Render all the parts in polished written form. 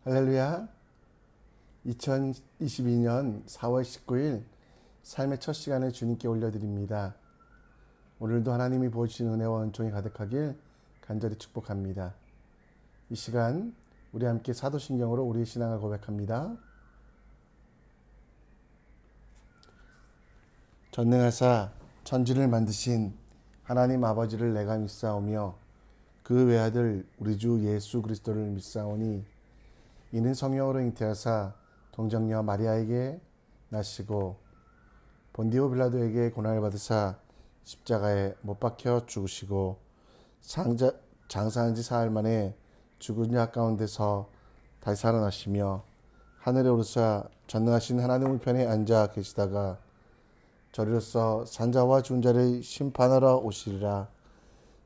할렐루야. 2022년 4월 19일 삶의 첫 시간을 주님께 올려드립니다. 오늘도 하나님이 부어주신 은혜와 은총이 가득하길 간절히 축복합니다. 이 시간 우리 함께 사도신경으로 우리의 신앙을 고백합니다. 전능하사 천지를 만드신 하나님 아버지를 내가 믿사오며 그 외아들 우리 주 예수 그리스도를 믿사오니 이는 성령으로 잉태하사 동정녀 마리아에게 나시고 본디오 빌라도에게 고난을 받으사 십자가에 못 박혀 죽으시고 장사한 지 사흘 만에 죽은 자 가운데서 다시 살아나시며 하늘에 오르사 전능하신 하나님 우편에 앉아 계시다가 저리로서 산자와 죽은 자를 심판하러 오시리라.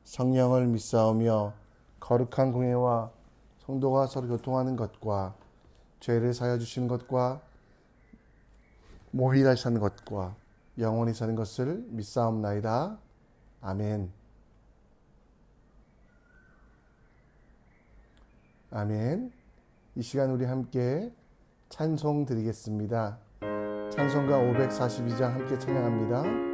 성령을 믿사오며 거룩한 공예와 성도가 서로 교통하는 것과 죄를 사하여 주시는 것과 몸이 다시 사는 것과 영원히 사는 것을 믿사옵나이다. 아멘. 아멘. 이 시간 우리 함께 찬송 드리겠습니다. 찬송가 542장 함께 찬양합니다.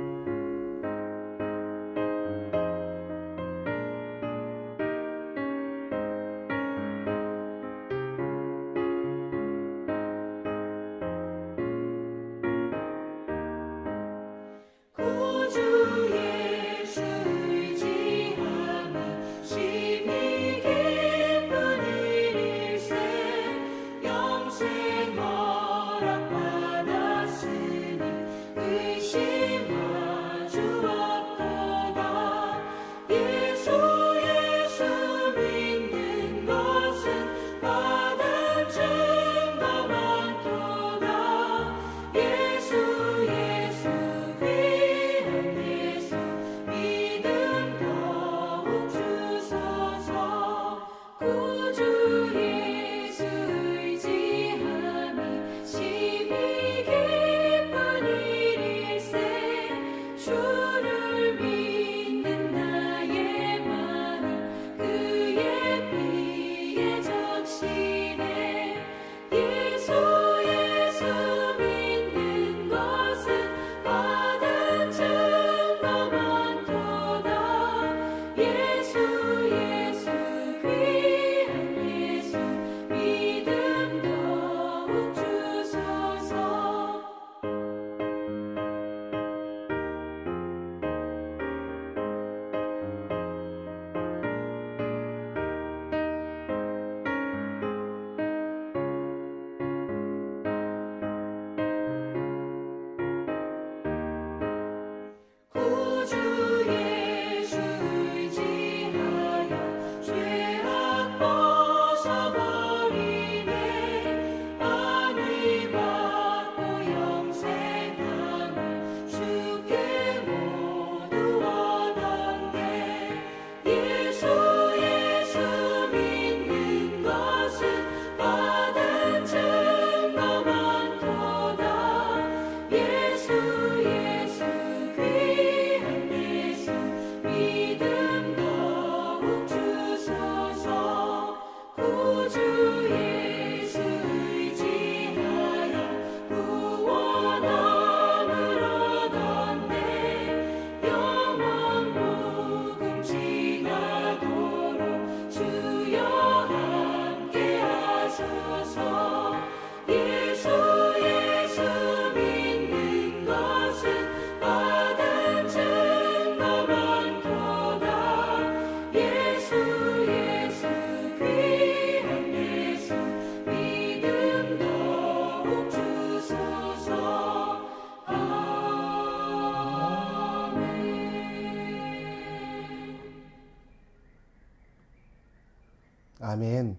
아멘.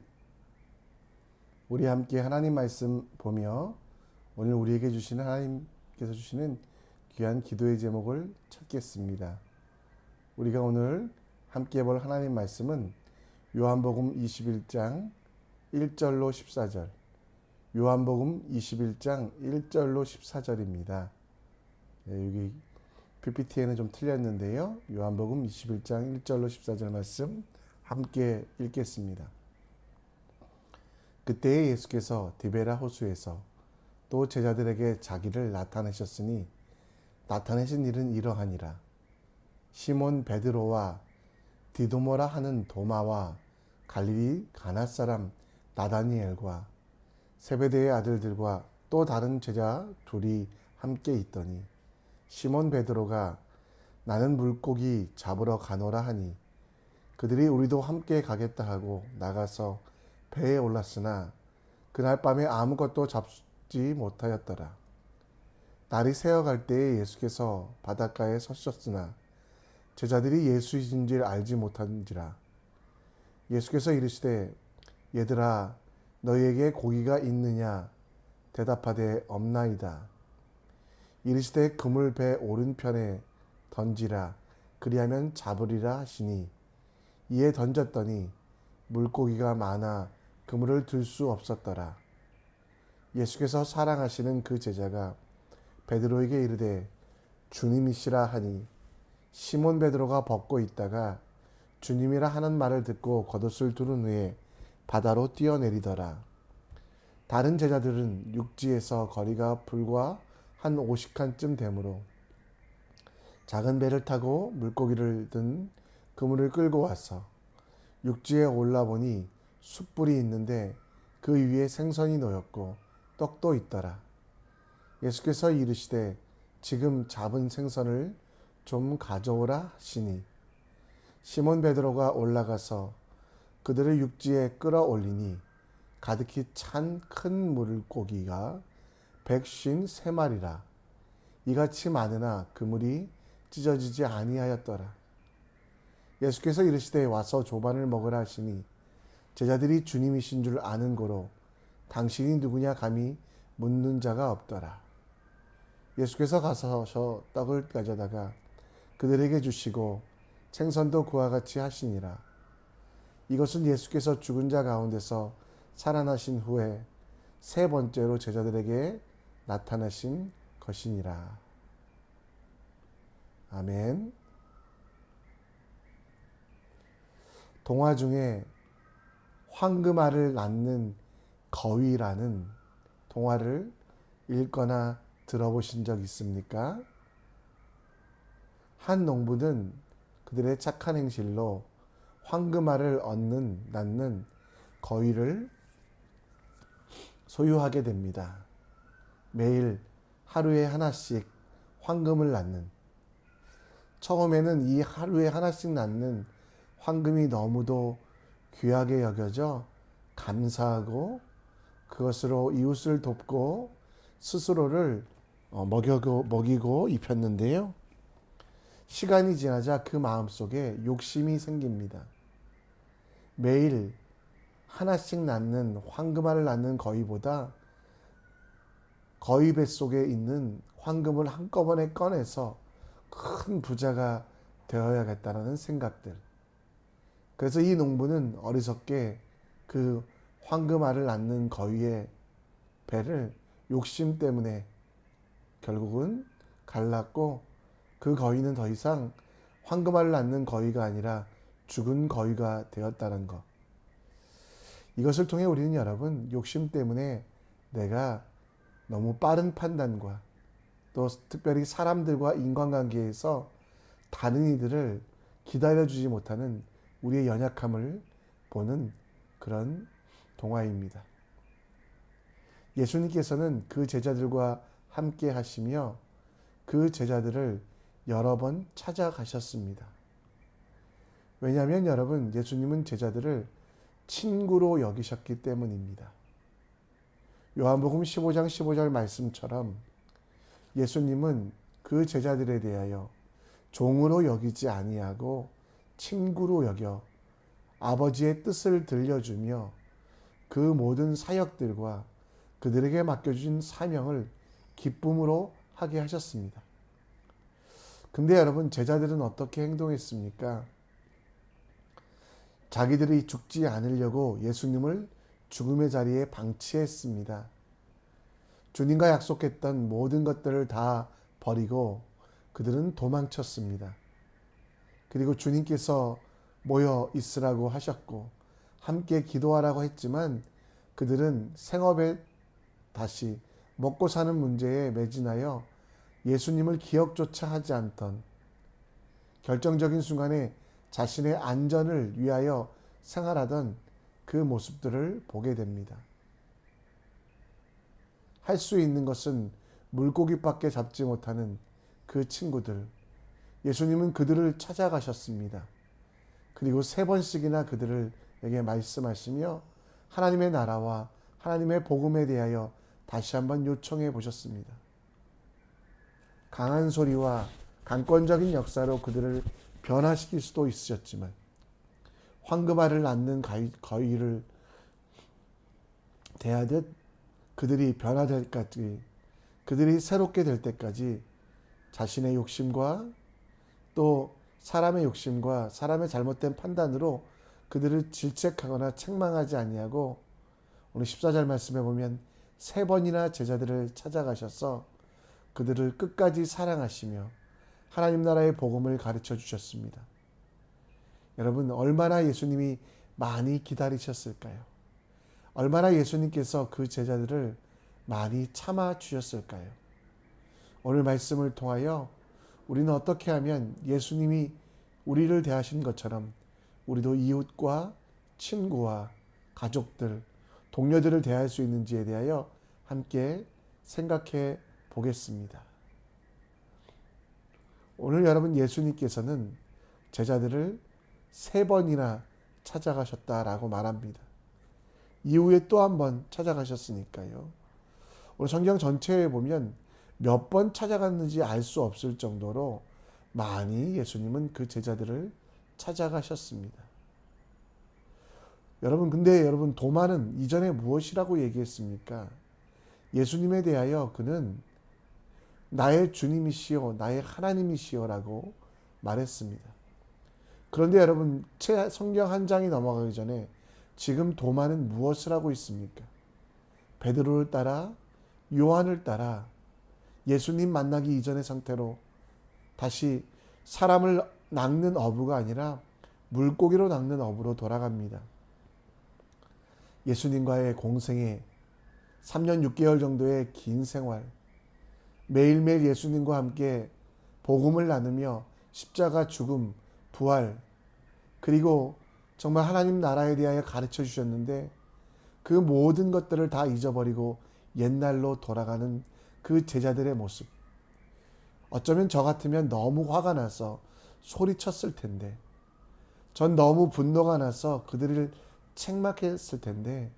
우리 함께 하나님 말씀 보며 오늘 우리에게 주시는 하나님께서 주시는 귀한 기도의 제목을 찾겠습니다. 우리가 오늘 함께 볼 하나님 말씀은 요한복음 21장 1절로 14절, 요한복음 21장 1절로 14절입니다. 여기 PPT에는 좀 틀렸는데요. 요한복음 21장 1절로 14절 말씀 함께 읽겠습니다. 그때에 예수께서 디베라 호수에서 또 제자들에게 자기를 나타내셨으니 나타내신 일은 이러하니라. 시몬 베드로와 디도모라 하는 도마와 갈릴리 가나 사람 나다니엘과 세베대의 아들들과 또 다른 제자 둘이 함께 있더니 시몬 베드로가 나는 물고기 잡으러 가노라 하니 그들이 우리도 함께 가겠다 하고 나가서 배에 올랐으나 그날 밤에 아무것도 잡지 못하였더라. 날이 새어갈 때에 예수께서 바닷가에 서셨으나 제자들이 예수이신 줄 알지 못한지라. 예수께서 이르시되 얘들아 너희에게 고기가 있느냐 대답하되 없나이다. 이르시되 그물 배 오른편에 던지라 그리하면 잡으리라 하시니 이에 던졌더니 물고기가 많아 그물을 들 수 없었더라. 예수께서 사랑하시는 그 제자가 베드로에게 이르되 주님이시라 하니 시몬 베드로가 벗고 있다가 주님이라 하는 말을 듣고 겉옷을 두른 후에 바다로 뛰어내리더라. 다른 제자들은 육지에서 거리가 불과 한 50칸쯤 되므로 작은 배를 타고 물고기를 든 그물을 끌고 와서 육지에 올라보니 숯불이 있는데 그 위에 생선이 놓였고 떡도 있더라. 예수께서 이르시되 지금 잡은 생선을 좀 가져오라 하시니 시몬 베드로가 올라가서 그들을 육지에 끌어올리니 가득히 찬 큰 물고기가 153마리라. 이같이 많으나 그물이 찢어지지 아니하였더라. 예수께서 이르시되 와서 조반을 먹으라 하시니 제자들이 주님이신 줄 아는 고로 당신이 누구냐 감히 묻는 자가 없더라. 예수께서 가서 떡을 가져다가 그들에게 주시고 생선도 그와 같이 하시니라. 이것은 예수께서 죽은 자 가운데서 살아나신 후에 세 번째로 제자들에게 나타나신 것이니라. 아멘. 동화 중에 황금알을 낳는 거위라는 동화를 읽거나 들어보신 적 있습니까? 한 농부는 그들의 착한 행실로 황금알을 낳는 거위를 소유하게 됩니다. 매일 하루에 하나씩 황금을 낳는, 처음에는 이 하루에 하나씩 낳는 황금이 너무도 귀하게 여겨져 감사하고 그것으로 이웃을 돕고 스스로를 먹이고 입혔는데요. 시간이 지나자 그 마음속에 욕심이 생깁니다. 매일 하나씩 낳는 황금알을 낳는 거위보다 거위 뱃속에 있는 황금을 한꺼번에 꺼내서 큰 부자가 되어야겠다는 생각들. 그래서 이 농부는 어리석게 그 황금알을 낳는 거위의 배를 욕심 때문에 결국은 갈랐고 그 거위는 더 이상 황금알을 낳는 거위가 아니라 죽은 거위가 되었다는 것. 이것을 통해 우리는 여러분 욕심 때문에 내가 너무 빠른 판단과 또 특별히 사람들과 인간관계에서 다른 이들을 기다려주지 못하는 우리의 연약함을 보는 그런 동화입니다. 예수님께서는 그 제자들과 함께 하시며 그 제자들을 여러 번 찾아가셨습니다. 왜냐하면 여러분 예수님은 제자들을 친구로 여기셨기 때문입니다. 요한복음 15장 15절 말씀처럼 예수님은 그 제자들에 대하여 종으로 여기지 아니하고 친구로 여겨 아버지의 뜻을 들려주며 그 모든 사역들과 그들에게 맡겨주신 사명을 기쁨으로 하게 하셨습니다. 근데 여러분 제자들은 어떻게 행동했습니까? 자기들이 죽지 않으려고 예수님을 죽음의 자리에 방치했습니다. 주님과 약속했던 모든 것들을 다 버리고 그들은 도망쳤습니다. 그리고 주님께서 모여 있으라고 하셨고 함께 기도하라고 했지만 그들은 생업에 다시 먹고 사는 문제에 매진하여 예수님을 기억조차 하지 않던 결정적인 순간에 자신의 안전을 위하여 생활하던 그 모습들을 보게 됩니다. 할 수 있는 것은 물고기밖에 잡지 못하는 그 친구들. 예수님은 그들을 찾아가셨습니다. 그리고 3번씩이나 그들에게 말씀하시며 하나님의 나라와 하나님의 복음에 대하여 다시 한번 요청해 보셨습니다. 강한 소리와 강권적인 역사로 그들을 변화시킬 수도 있으셨지만 황금알을 낳는 거위를 대하듯 그들이 변화될 때까지, 그들이 새롭게 될 때까지 자신의 욕심과 또 사람의 욕심과 사람의 잘못된 판단으로 그들을 질책하거나 책망하지 아니하고 오늘 14절 말씀에 보면 3번이나 제자들을 찾아가셔서 그들을 끝까지 사랑하시며 하나님 나라의 복음을 가르쳐 주셨습니다. 여러분, 얼마나 예수님이 많이 기다리셨을까요? 얼마나 예수님께서 그 제자들을 많이 참아 주셨을까요? 오늘 말씀을 통하여 우리는 어떻게 하면 예수님이 우리를 대하신 것처럼 우리도 이웃과 친구와 가족들, 동료들을 대할 수 있는지에 대하여 함께 생각해 보겠습니다. 오늘 여러분, 예수님께서는 제자들을 3번이나 찾아가셨다라고 말합니다. 이후에 또 한 번 찾아가셨으니까요. 오늘 성경 전체에 보면 몇 번 찾아갔는지 알 수 없을 정도로 많이 예수님은 그 제자들을 찾아가셨습니다. 근데 여러분, 도마는 이전에 무엇이라고 얘기했습니까? 예수님에 대하여 그는 나의 주님이시요 나의 하나님이시요 라고 말했습니다. 그런데 여러분, 성경 한 장이 넘어가기 전에 지금 도마는 무엇을 하고 있습니까? 베드로를 따라, 요한을 따라 예수님 만나기 이전의 상태로 다시 사람을 낚는 어부가 아니라 물고기로 낚는 어부로 돌아갑니다. 예수님과의 공생애 3년 6개월 정도의 긴 생활, 매일매일 예수님과 함께 복음을 나누며 십자가 죽음, 부활, 그리고 정말 하나님 나라에 대하여 가르쳐 주셨는데 그 모든 것들을 다 잊어버리고 옛날로 돌아가는 그 제자들의 모습. 어쩌면 저 같으면 너무 화가 나서 소리쳤을 텐데, 전 너무 분노가 나서 그들을 책망했을 텐데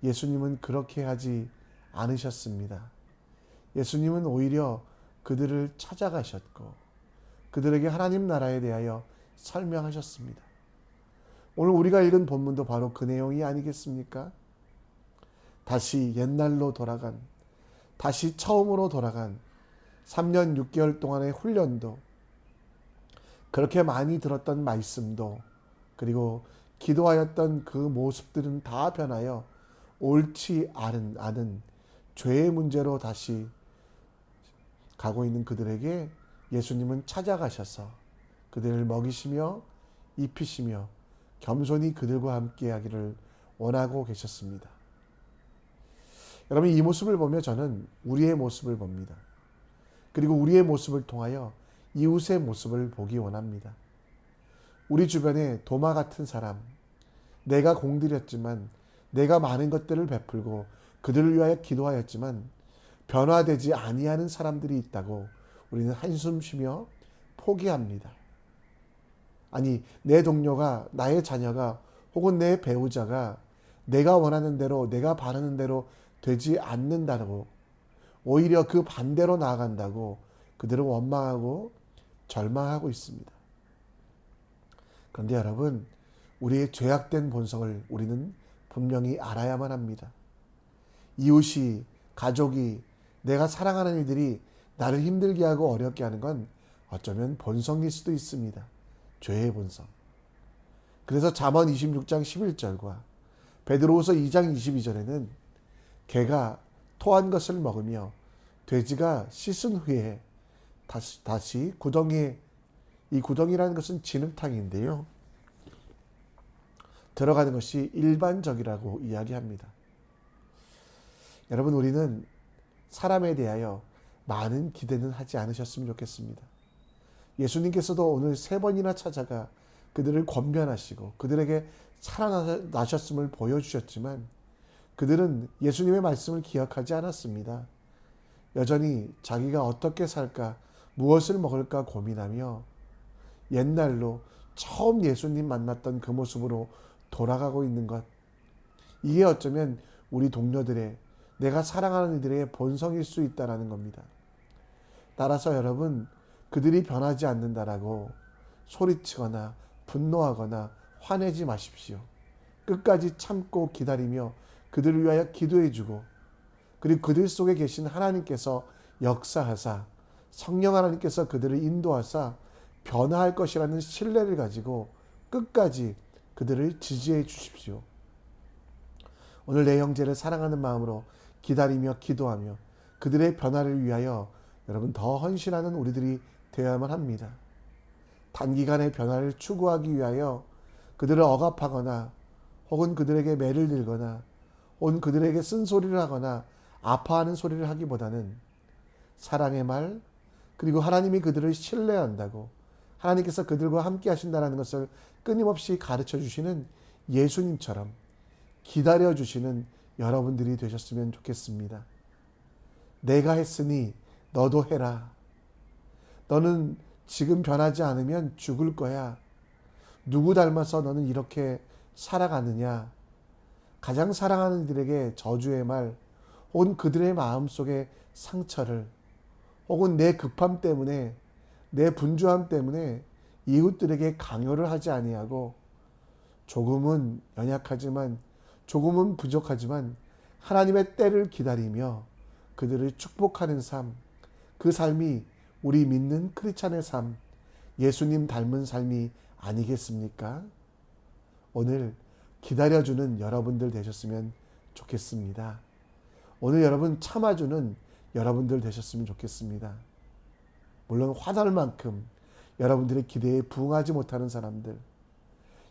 예수님은 그렇게 하지 않으셨습니다. 예수님은 오히려 그들을 찾아가셨고 그들에게 하나님 나라에 대하여 설명하셨습니다. 오늘 우리가 읽은 본문도 바로 그 내용이 아니겠습니까? 다시 옛날로 돌아간, 다시 처음으로 돌아간 3년 6개월 동안의 훈련도, 그렇게 많이 들었던 말씀도, 그리고 기도하였던 그 모습들은 다 변하여 옳지 않은 죄의 문제로 다시 가고 있는 그들에게 예수님은 찾아가셔서 그들을 먹이시며 입히시며 겸손히 그들과 함께 하기를 원하고 계셨습니다. 여러분, 이 모습을 보며 저는 우리의 모습을 봅니다. 그리고 우리의 모습을 통하여 이웃의 모습을 보기 원합니다. 우리 주변에 도마 같은 사람, 내가 공들였지만, 내가 많은 것들을 베풀고 그들을 위하여 기도하였지만 변화되지 아니하는 사람들이 있다고 우리는 한숨 쉬며 포기합니다. 아니, 내 동료가, 나의 자녀가, 혹은 내 배우자가 내가 원하는 대로, 내가 바라는 대로 되지 않는다고, 오히려 그 반대로 나아간다고 그들은 원망하고 절망하고 있습니다. 그런데 여러분, 우리의 죄악된 본성을 우리는 분명히 알아야만 합니다. 이웃이, 가족이, 내가 사랑하는 이들이 나를 힘들게 하고 어렵게 하는 건 어쩌면 본성일 수도 있습니다. 죄의 본성. 그래서 잠언 26장 11절과 베드로후서 2장 22절에는 개가 토한 것을 먹으며 돼지가 씻은 후에 다시 구덩이에, 이 구덩이라는 것은 진흙탕인데요, 들어가는 것이 일반적이라고 이야기합니다. 여러분, 우리는 사람에 대하여 많은 기대는 하지 않으셨으면 좋겠습니다. 예수님께서도 오늘 3번이나 찾아가 그들을 권면하시고 그들에게 살아나셨음을 보여주셨지만 그들은 예수님의 말씀을 기억하지 않았습니다. 여전히 자기가 어떻게 살까, 무엇을 먹을까 고민하며 옛날로 처음 예수님 만났던 그 모습으로 돌아가고 있는 것, 이게 어쩌면 우리 동료들의, 내가 사랑하는 이들의 본성일 수 있다는 겁니다. 따라서 여러분, 그들이 변하지 않는다라고 소리치거나 분노하거나 화내지 마십시오. 끝까지 참고 기다리며 그들을 위하여 기도해주고, 그리고 그들 속에 계신 하나님께서 역사하사 성령 하나님께서 그들을 인도하사 변화할 것이라는 신뢰를 가지고 끝까지 그들을 지지해 주십시오. 오늘 내 형제를 사랑하는 마음으로 기다리며 기도하며 그들의 변화를 위하여 여러분 더 헌신하는 우리들이 되어야만 합니다. 단기간의 변화를 추구하기 위하여 그들을 억압하거나 혹은 그들에게 매를 들거나 혹은 그들에게 쓴소리를 하거나 아파하는 소리를 하기보다는 사랑의 말, 그리고 하나님이 그들을 신뢰한다고, 하나님께서 그들과 함께 하신다는 것을 끊임없이 가르쳐 주시는 예수님처럼 기다려 주시는 여러분들이 되셨으면 좋겠습니다. 내가 했으니 너도 해라. 너는 지금 변하지 않으면 죽을 거야. 누구 닮아서 너는 이렇게 살아가느냐. 가장 사랑하는 이들에게 저주의 말, 혹은 그들의 마음속의 상처를, 혹은 내 급함 때문에, 내 분주함 때문에 이웃들에게 강요를 하지 아니하고 조금은 연약하지만, 조금은 부족하지만 하나님의 때를 기다리며 그들을 축복하는 삶, 그 삶이 우리 믿는 크리스찬의 삶, 예수님 닮은 삶이 아니겠습니까? 오늘 기다려주는 여러분들 되셨으면 좋겠습니다. 오늘 여러분 참아주는 여러분들 되셨으면 좋겠습니다. 물론 화날 만큼 여러분들의 기대에 부응하지 못하는 사람들,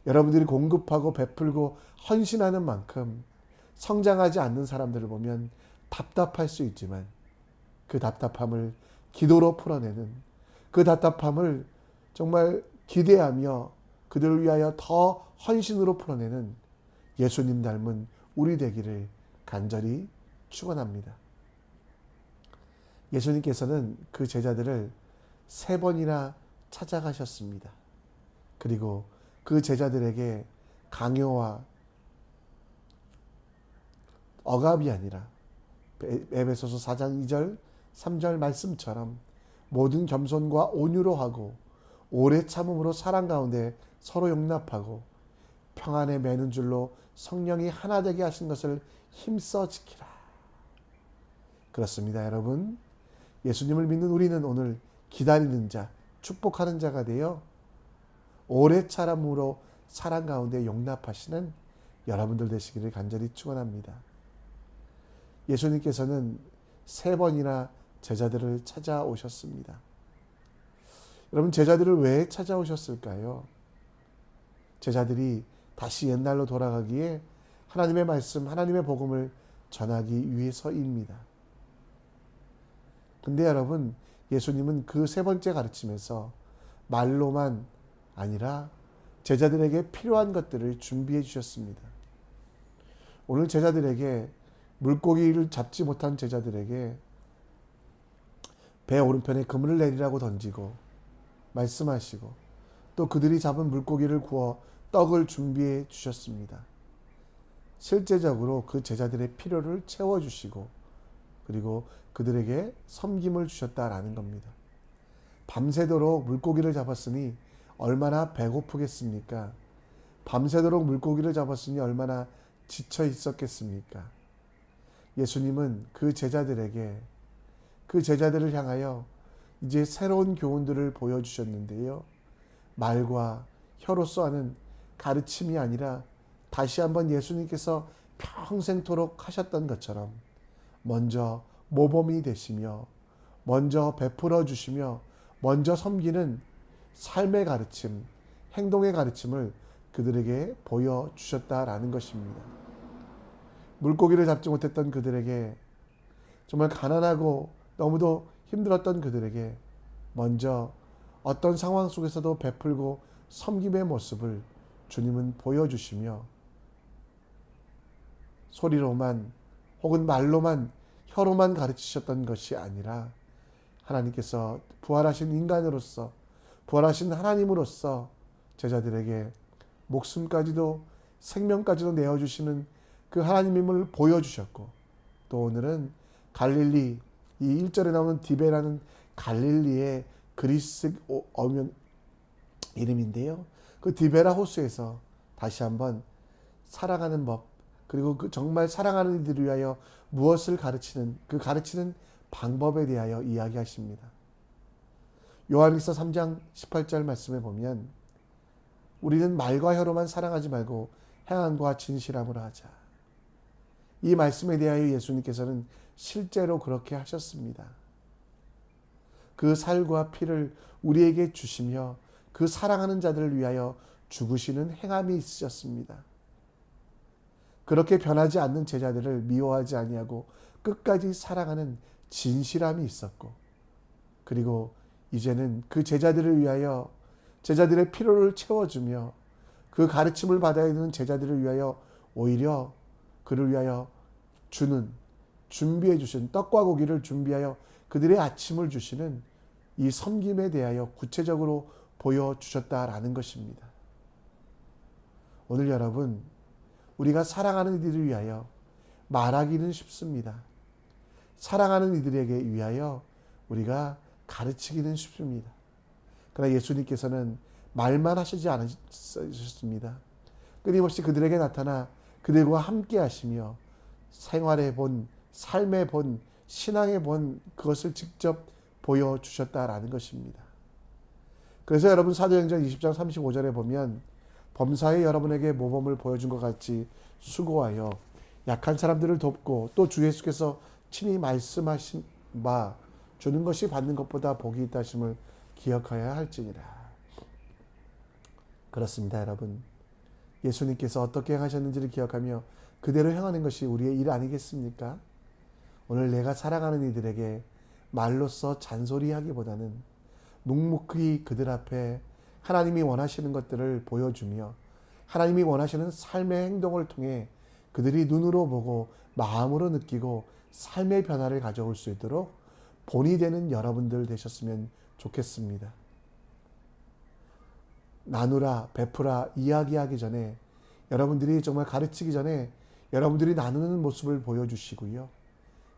여러분들이 공급하고 베풀고 헌신하는 만큼 성장하지 않는 사람들을 보면 답답할 수 있지만 그 답답함을 기도로 풀어내는, 그 답답함을 정말 기대하며 그들을 위하여 더 헌신으로 풀어내는 예수님 닮은 우리 되기를 간절히 축원합니다. 예수님께서는 그 제자들을 3번이나 찾아가셨습니다. 그리고 그 제자들에게 강요와 억압이 아니라 에베소서 4장 2절 3절 말씀처럼 모든 겸손과 온유로 하고 오래 참음으로 사랑 가운데 서로 용납하고 평안에 매는 줄로 성령이 하나 되게 하신 것을 힘써 지키라. 그렇습니다, 여러분. 예수님을 믿는 우리는 오늘 기다리는 자, 축복하는 자가 되어 오래 참음으로 사랑 가운데 용납하시는 여러분들 되시기를 간절히 축원합니다. 예수님께서는 3번이나 제자들을 찾아오셨습니다. 여러분, 제자들을 왜 찾아오셨을까요? 제자들이 다시 옛날로 돌아가기에 하나님의 말씀, 하나님의 복음을 전하기 위해서입니다. 근데 여러분, 예수님은 그 3번째 가르침에서 말로만 아니라 제자들에게 필요한 것들을 준비해 주셨습니다. 오늘 제자들에게, 물고기를 잡지 못한 제자들에게 배 오른편에 그물을 내리라고 던지고 말씀하시고, 또 그들이 잡은 물고기를 구워 떡을 준비해 주셨습니다. 실제적으로 그 제자들의 필요를 채워주시고 그리고 그들에게 섬김을 주셨다라는 겁니다. 밤새도록 물고기를 잡았으니 얼마나 배고프겠습니까? 밤새도록 물고기를 잡았으니 얼마나 지쳐 있었겠습니까? 예수님은 그 제자들에게, 그 제자들을 향하여 이제 새로운 교훈들을 보여주셨는데요. 말과 혀로서 하는 가르침이 아니라 다시 한번 예수님께서 평생토록 하셨던 것처럼 먼저 모범이 되시며 먼저 베풀어 주시며 먼저 섬기는 삶의 가르침, 행동의 가르침을 그들에게 보여주셨다라는 것입니다. 물고기를 잡지 못했던 그들에게 정말 가난하고 너무도 힘들었던 그들에게 먼저 어떤 상황 속에서도 베풀고 섬김의 모습을 주님은 보여주시며 소리로만 혹은 말로만 혀로만 가르치셨던 것이 아니라 하나님께서 부활하신 인간으로서 부활하신 하나님으로서 제자들에게 목숨까지도 생명까지도 내어주시는 그 하나님임을 보여주셨고 또 오늘은 갈릴리 이 1절에 나오는 디베라는 갈릴리의 그리스 어면 이름인데요. 그 디베라 호수에서 다시 한번 사랑하는 법 그리고 그 정말 사랑하는 이들을 위하여 무엇을 가르치는 그 가르치는 방법에 대하여 이야기하십니다. 요한일서 3장 18절 말씀에 보면 우리는 말과 혀로만 사랑하지 말고 행함과 진실함으로 하자. 이 말씀에 대하여 예수님께서는 실제로 그렇게 하셨습니다. 그 살과 피를 우리에게 주시며 그 사랑하는 자들을 위하여 죽으시는 행함이 있으셨습니다. 그렇게 변하지 않는 제자들을 미워하지 아니하고 끝까지 사랑하는 진실함이 있었고 그리고 이제는 그 제자들을 위하여 제자들의 필요를 채워주며 그 가르침을 받아야 되는 제자들을 위하여 오히려 그를 위하여 주는 준비해 주신 떡과 고기를 준비하여 그들의 아침을 주시는 이 섬김에 대하여 구체적으로 보여주셨다라는 것입니다. 오늘 여러분 우리가 사랑하는 이들을 위하여 말하기는 쉽습니다. 사랑하는 이들에게 위하여 우리가 가르치기는 쉽습니다. 그러나 예수님께서는 말만 하시지 않으셨습니다. 끊임없이 그들에게 나타나 그들과 함께 하시며 생활에 본, 삶에 본, 신앙에 본 그것을 직접 보여주셨다라는 것입니다. 그래서 여러분 사도행전 20장 35절에 보면 범사에 여러분에게 모범을 보여준 것 같이 수고하여 약한 사람들을 돕고 또 주 예수께서 친히 말씀하신 바 주는 것이 받는 것보다 복이 있다 하심을 기억하여야 할지니라. 그렇습니다, 여러분. 예수님께서 어떻게 행하셨는지를 기억하며 그대로 행하는 것이 우리의 일 아니겠습니까? 오늘 내가 사랑하는 이들에게 말로써 잔소리하기보다는 묵묵히 그들 앞에 하나님이 원하시는 것들을 보여주며 하나님이 원하시는 삶의 행동을 통해 그들이 눈으로 보고 마음으로 느끼고 삶의 변화를 가져올 수 있도록 본이 되는 여러분들 되셨으면 좋겠습니다. 나누라, 베푸라, 이야기하기 전에 여러분들이 정말 가르치기 전에 여러분들이 나누는 모습을 보여주시고요.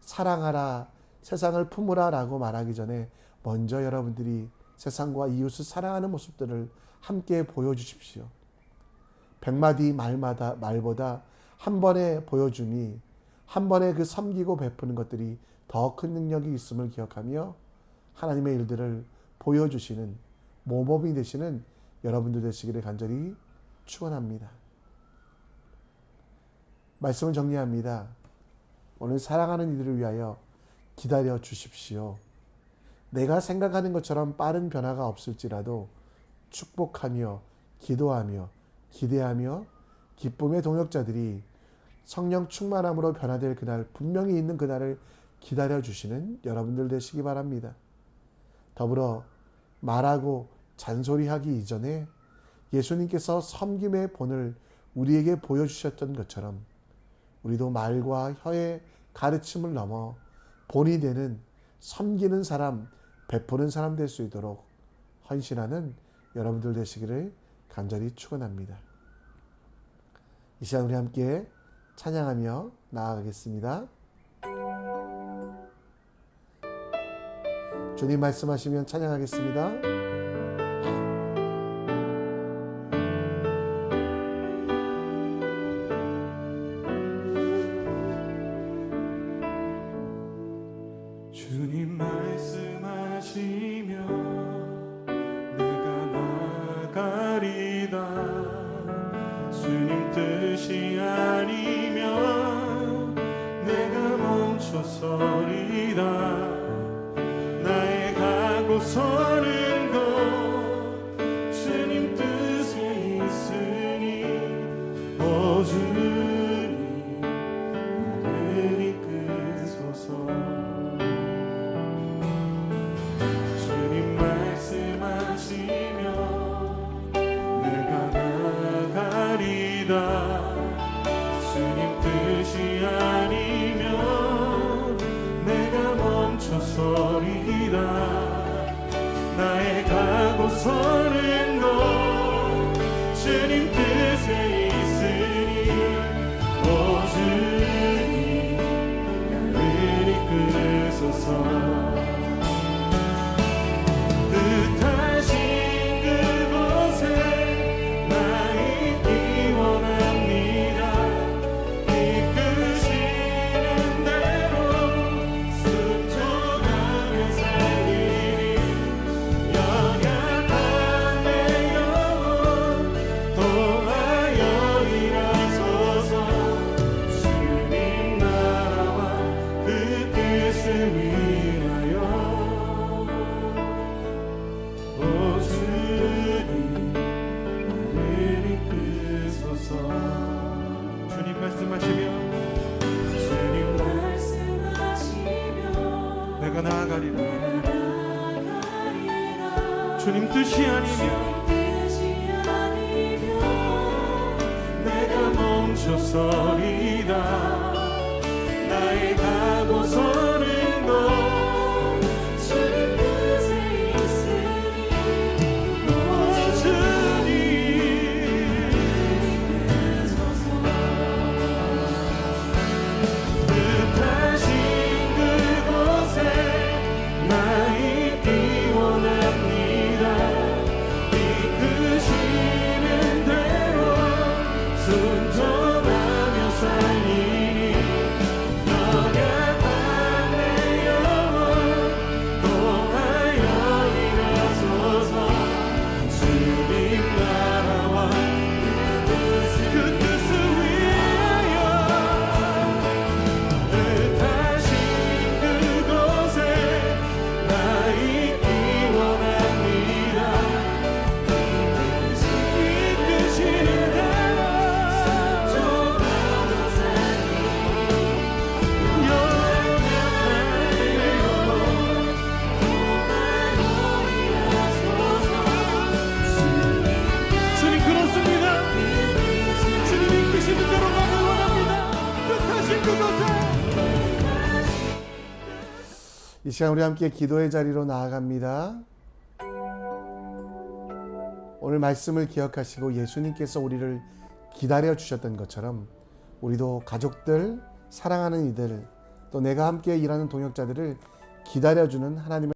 사랑하라, 세상을 품으라 라고 말하기 전에 먼저 여러분들이 세상과 이웃을 사랑하는 모습들을 함께 보여주십시오. 100마디 말보다 한 번에 보여줌이 한 번에 그 섬기고 베푸는 것들이 더 큰 능력이 있음을 기억하며 하나님의 일들을 보여주시는 모범이 되시는 여러분들 되시기를 간절히 축원합니다. 말씀을 정리합니다. 오늘 사랑하는 이들을 위하여 기다려 주십시오. 내가 생각하는 것처럼 빠른 변화가 없을지라도 축복하며 기도하며 기대하며 기쁨의 동역자들이 성령 충만함으로 변화될 그날 분명히 있는 그날을 기다려주시는 여러분들 되시기 바랍니다. 더불어 말하고 잔소리하기 이전에 예수님께서 섬김의 본을 우리에게 보여주셨던 것처럼 우리도 말과 혀의 가르침을 넘어 본이 되는 섬기는 사람, 베푸는 사람 될 수 있도록 헌신하는 여러분들 되시기를 간절히 축원합니다. 이 시간 우리 함께 찬양하며 나아가겠습니다. 주님 말씀하시면 찬양하겠습니다. 주님 말씀하시면 내가 나가리다. 주님 뜻이 아니면 내가 멈춰서리다. 나의 가고서는 뜻이 아니면 내가 멈춰서리다. 나의 가고 서는 것 주님 뜻에 있으니 오 주님 나를 이끄소서. 뜻하신 그곳에 나 있기 원합니다. 이끄시는 대로 순종하며 살리니 연약한 내 영혼 도하여 일하소서. 주님 나라와 그 뜻을 위하여 오 주님 나를 이끄소서. 주님 말씀하시며 내가 나아가리라. 주님 뜻이 아니면 내가 멈춰서리다. 나의 가고 서는 것 주님 뜻에 있으니 오 주님 뜻하신 그곳에 나 있기 원합니다. 이끄시는 대로 순종하며 살리니 연약한 내 영혼 도하여 일하소서. 주님 나라와 그 뜻을 위하여 뜻하신 그곳에 나 있기 원합니다. 이끄시는 대로 순종하며 살리니 연약한 내 영혼 도하여 일하소서. 주님 그렇습니다. 주님 이끄시는 대로 가기 원합니다. 뜻하신 그곳에. 이 시간 우리 함께 기도의 자리로 나아갑니다. 오늘 말씀을 기억하시고 예수님께서 우리를 기다려 주셨던 것처럼 우리도 가족들, 사랑하는 이들, 또 내가 함께 일하는 동역자들을 기다려주는 하나님의